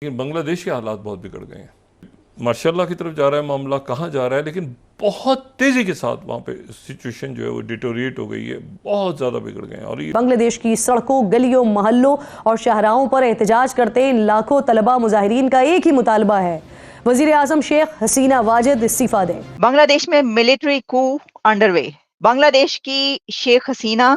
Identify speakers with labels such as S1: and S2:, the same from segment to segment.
S1: لیکن بنگلہ دیش کے حالات بہت بگڑ گئے ہیں. ماشاء اللہ کی طرف جا رہا ہے معاملہ, کہاں جا رہا ہے, لیکن بہت تیزی کے ساتھ وہاں پہ سچویشن جو ہے وہ ڈیٹوریٹ ہو گئی ہے, بہت زیادہ بگڑ گئے ہیں. اور یہ
S2: بنگلہ دیش کی سڑکوں, گلیوں, محلوں اور شاہراہوں پر احتجاج کرتے ان لاکھوں طلبہ مظاہرین کا ایک ہی مطالبہ ہے, وزیر اعظم شیخ حسینہ واجد استعفیٰ دیں.
S3: بنگلہ دیش میں ملٹری کو انڈر وے. بنگلہ دیش کی شیخ حسینہ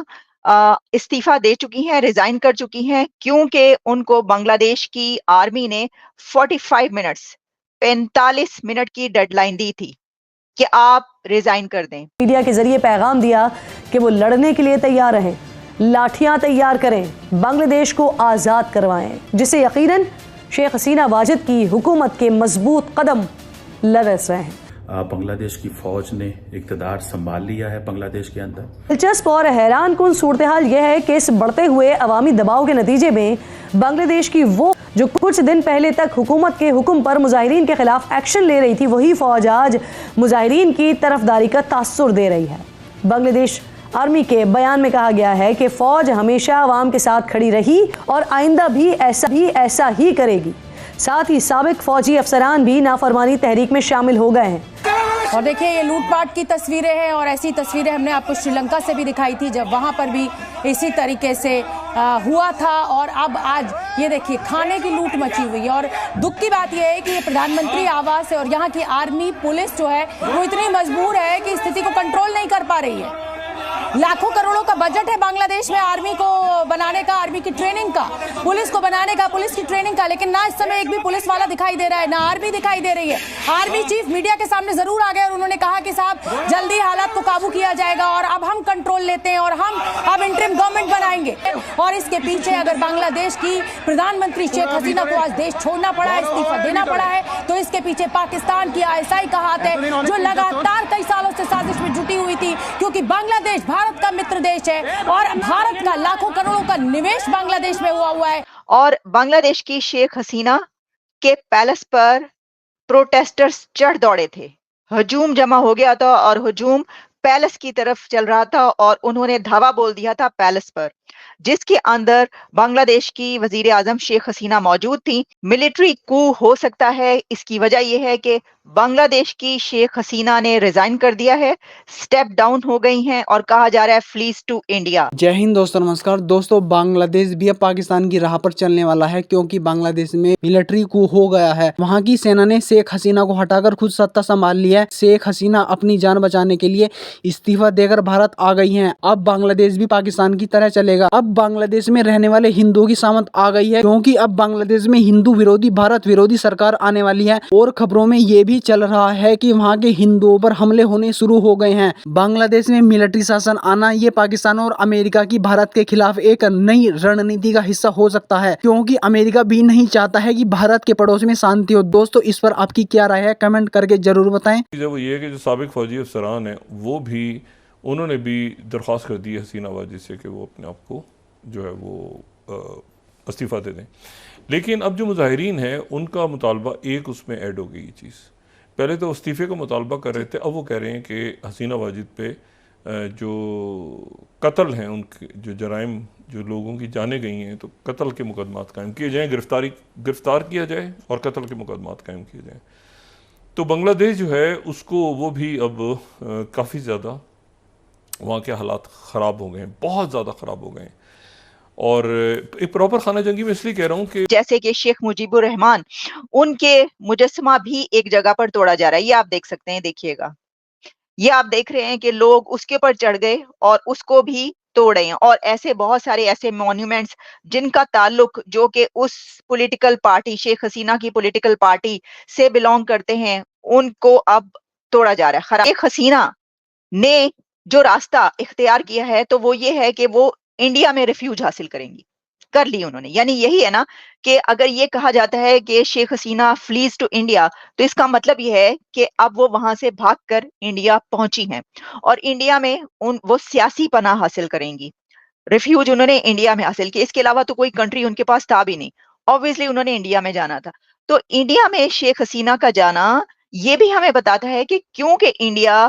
S3: استعفیٰ دے چکی ہیں, ریزائن کر چکی ہیں, کیونکہ ان کو بنگلہ دیش کی آرمی نے 45 منٹ کی ڈیڈ لائن دی تھی کہ آپ ریزائن کر دیں.
S2: میڈیا کے ذریعے پیغام دیا کہ وہ لڑنے کے لیے تیار رہیں, لاٹھیاں تیار کریں, بنگلہ دیش کو آزاد کروائیں, جسے یقیناً شیخ حسینہ واجد کی حکومت کے مضبوط قدم لرز رہے ہیں.
S4: بنگلہ دیش کی فوج نے اقتدار سنبھال لیا ہے بنگلہ دیش کے اندر.
S2: دلچسپ اور حیران کن صورتحال یہ ہے کہ اس بڑھتے ہوئے عوامی دباؤ کے نتیجے میں بنگلہ دیش کی وہ جو کچھ دن پہلے تک حکومت کے حکم پر مظاہرین کے خلاف ایکشن لے رہی تھی, وہی فوج آج مظاہرین کی طرفداری کا تاثر دے رہی ہے. بنگلہ دیش آرمی کے بیان میں کہا گیا ہے کہ فوج ہمیشہ عوام کے ساتھ کھڑی رہی اور آئندہ بھی ایسا ہی کرے گی. ساتھ ہی سابق فوجی افسران بھی نافرمانی تحریک میں شامل ہو گئے ہیں.
S5: اور دیکھیں یہ لوٹ پاٹ کی تصویریں ہیں, اور ایسی تصویریں ہم نے آپ کو سری لنکا سے بھی دکھائی تھی جب وہاں پر بھی اسی طریقے سے ہوا تھا. اور اب آج یہ دیکھیے کھانے کی لوٹ مچی ہوئی ہے, اور دکھ کی بات یہ ہے کہ یہ پردھان منتری آواس ہے اور یہاں کی آرمی پولیس جو ہے وہ اتنی مجبور ہے کہ استھتی کو کنٹرول نہیں کر پا رہی ہے. لاکھوں کروڑوں کا بجٹ ہے بنگلہ دیش میں آرمی کو بنانے کا, آرمی کی ٹریننگ کا, پولیس کو بنانے کا, پولیس کی ٹریننگ کا, لیکن نہ اس سمے ایک بھی پولیس والا دکھائی دے رہا ہے, نہ آرمی دکھائی دے رہی ہے. آرمی چیف میڈیا کے سامنے ضرور آ گئے اور انہوں نے کہا کہ صاحب جلدی حالات کو قابو کیا جائے گا اور اب ہم کنٹرول لیتے ہیں اور ہم اب انٹرم گورنمنٹ بنائیں گے. اور اس کے پیچھے اگر بنگلہ دیش کی پردھان منتری شیخ حسینہ کو آج دیش چھوڑنا پڑا ہے, استعفیٰ دینا پڑا ہے, تو اس کے پیچھے پاکستان کی ISI کا ہاتھ ہے, جو لگاتار کئی سالوں سے سازش میں جٹی ہوئی تھی, کیونکہ بنگلہ دیش بھارت کا متر دیش ہے اور بھارت کا لاکھوں کروڑوں کا نویش بنگلہ دیش میں ہوا ہے.
S3: اور بنگلہ دیش کی شیخ حسینہ کے پیلس پر پروٹیسٹرز چڑھ دوڑے تھے, ہجوم جمع ہو گیا تھا اور ہجوم پیلس کی طرف چل رہا تھا, اور انہوں نے دھاوا بول دیا تھا پیلس پر, جس کے اندر بنگلہ دیش کی وزیر اعظم شیخ حسینہ موجود تھیں. ملٹری کو ہو سکتا ہے, اس کی وجہ یہ ہے کہ بنگلہ دیش کی شیخ حسینہ نے ریزائن کر دیا ہے, سٹیپ ڈاؤن ہو گئی ہیں اور کہا جا رہا ہے فلیز ٹو انڈیا.
S6: جے ہند دوستو, نمسکار دوستو. بنگلہ دیش بھی اب پاکستان کی راہ پر چلنے والا ہے, کیونکہ بنگلہ دیش میں ملٹری کو ہو گیا ہے. وہاں کی سینا نے شیخ حسینہ کو ہٹا کر خود ستا سنبھال لیا ہے. شیخ حسینہ اپنی جان بچانے کے لیے استعفیٰ دے کر بھارت آ گئی ہیں. اب بنگلہ دیش بھی پاکستان کی طرح چلے گا. اب بنگلہ دیش میں رہنے والے ہندوؤں کی سامت آ گئی ہے, کیونکہ اب بنگلہ دیش میں ہندو ورودھی, بھارت ورودھی سرکار آنے والی ہے. اور خبروں میں یہ بھی چل رہا ہے کہ وہاں کے ہندوؤں پر حملے ہونے شروع ہو گئے ہیں. بنگلہ دیش میں ملٹری شاسن آنا یہ پاکستان اور امریکہ کی بھارت کے خلاف ایک نئی رننیتی کا حصہ ہو سکتا ہے, کیونکہ امریکہ بھی نہیں چاہتا ہے کہ بھارت کے پڑوس میں شانتی ہو. دوستو اس پر آپ کی کیا رائے ہے, کمنٹ کر کے ضرور بتائیں.
S1: وہ یہ ہے کہ جو سابق فوجی افسران ہیں وہ بھی انہوں نے بھی درخواست کر دی ہے حسینہ واجد سے کہ وہ اپنے آپ کو جو ہے وہ استعفیٰ دے دیں. لیکن اب جو مظاہرین ہیں ان کا مطالبہ ایک اس میں ایڈ ہو گئی یہ چیز. پہلے تو استعفے کا مطالبہ کر رہے تھے, اب وہ کہہ رہے ہیں کہ حسینہ واجد پہ جو قتل ہیں, ان کے جو جرائم جو لوگوں کی جانیں گئی ہیں, تو قتل کے مقدمات قائم کیے جائیں, گرفتار کیا جائے اور قتل کے مقدمات قائم کیے جائیں. تو بنگلہ دیش جو ہے اس کو وہ بھی اب کافی زیادہ وہاں کے حالات خراب ہو گئے ہیں, بہت زیادہ خراب ہو گئے ہیں. اور ایک پراپر خانہ جنگی میں اس لیے کہہ رہا ہوں کہ
S3: جیسے کہ شیخ مجیب الرحمان, ان کے مجسمہ بھی ایک جگہ پر توڑا جا رہا ہے. یہ آپ دیکھ سکتے ہیں, دیکھیے گا, یہ آپ دیکھ رہے ہیں کہ لوگ اس کے اوپر چڑھ گئے اور اس کو بھی توڑ رہے ہیں. اور ایسے بہت سارے ایسے مونیومنٹس جن کا تعلق جو کہ اس پولیٹیکل پارٹی, شیخ حسینہ کی پولیٹیکل پارٹی سے بلونگ کرتے ہیں, ان کو اب توڑا جا رہا ہے. شیخ حسینہ نے جو راستہ اختیار کیا ہے تو وہ یہ ہے کہ وہ انڈیا میں ریفیوج حاصل کریں گی, کر لی انہوں نے. یعنی یہی ہے نا کہ اگر یہ کہا جاتا ہے کہ شیخ حسینہ فلیز ٹو انڈیا, تو اس کا مطلب یہ ہے کہ اب وہ وہاں سے بھاگ کر انڈیا پہنچی ہیں اور انڈیا میں وہ سیاسی پناہ حاصل کریں گی. ریفیوج انہوں نے انڈیا میں حاصل کیا, اس کے علاوہ تو کوئی کنٹری ان کے پاس تھا بھی نہیں. obviously انہوں نے انڈیا میں جانا تھا. تو انڈیا میں شیخ حسینہ کا جانا یہ بھی ہمیں بتاتا ہے کہ کیونکہ انڈیا